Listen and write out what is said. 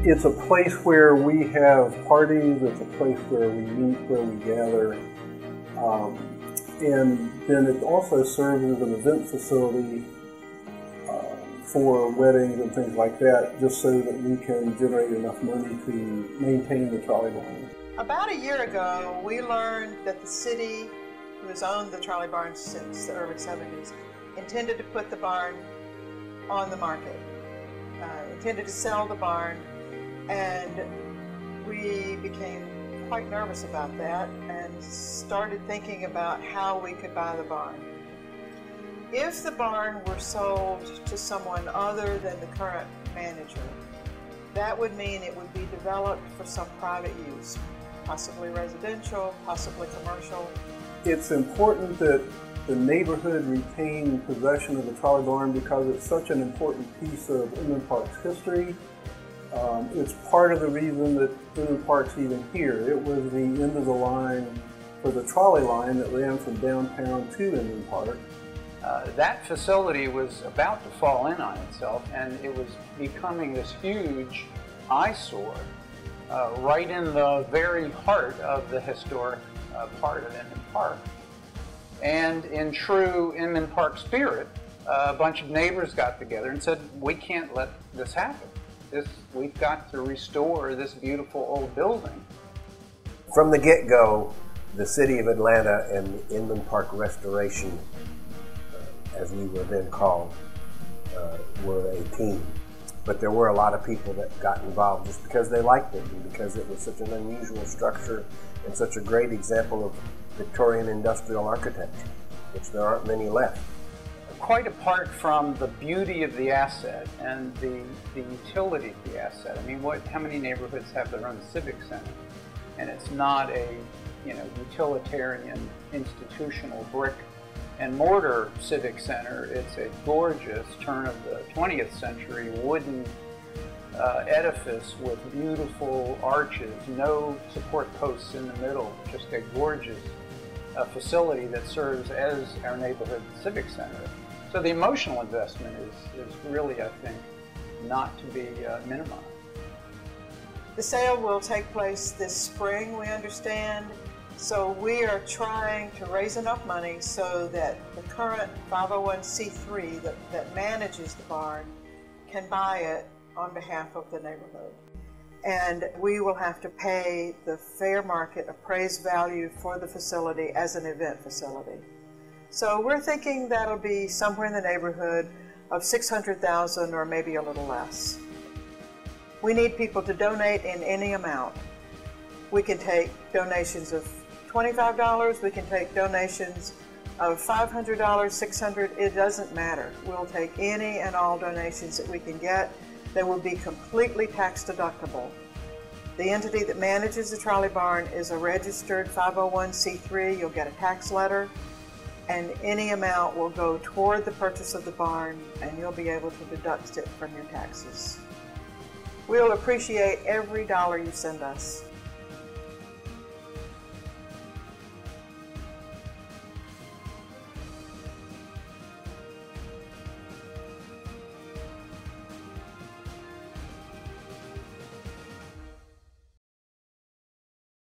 It's a place where we have parties, it's a place where we meet, where we gather. And then it also serves as an event facility for weddings and things like that, just so that we can generate enough money to maintain the trolley barn. About a year ago, we learned that the city, who has owned the trolley barn since the early 70s, intended to put the barn on the market, intended to sell the barn, and we became quite nervous about that and started thinking about how we could buy the barn. If the barn were sold to someone other than the current manager, that would mean it would be developed for some private use, possibly residential, possibly commercial. It's important that the neighborhood retain possession of the trolley barn because it's such an important piece of Inman Park's history. It's part of the reason that Inman Park's even here. It was the end of the line for the trolley line that ran from downtown to Inman Park. That facility was about to fall in on itself, and it was becoming this huge eyesore right in the very heart of the historic part of Inman Park. And in true Inman Park spirit, a bunch of neighbors got together and said, we can't let this happen. We've got to restore this beautiful old building. From the get-go, the City of Atlanta and the Inman Park Restoration, as we were then called, were a team. But there were a lot of people that got involved just because they liked it and because it was such an unusual structure and such a great example of Victorian industrial architecture, which there aren't many left. Quite apart from the beauty of the asset and the utility of the asset. I mean, how many neighborhoods have their own civic center? And it's not a utilitarian, institutional brick and mortar civic center. It's a gorgeous turn of the 20th century wooden edifice with beautiful arches, no support posts in the middle, just a gorgeous facility that serves as our neighborhood civic center. So the emotional investment is really, I think, not to be minimized. The sale will take place this spring, we understand. So we are trying to raise enough money so that the current 501c3 that manages the barn can buy it on behalf of the neighborhood. And we will have to pay the fair market appraised value for the facility as an event facility. So we're thinking that'll be somewhere in the neighborhood of $600,000 or maybe a little less. We need people to donate in any amount. We can take donations of $25, we can take donations of $500, $600, it doesn't matter. We'll take any and all donations that we can get. They will be completely tax deductible. The entity that manages the trolley barn is a registered 501c3. You'll get a tax letter, and any amount will go toward the purchase of the barn, and you'll be able to deduct it from your taxes. We'll appreciate every dollar you send us.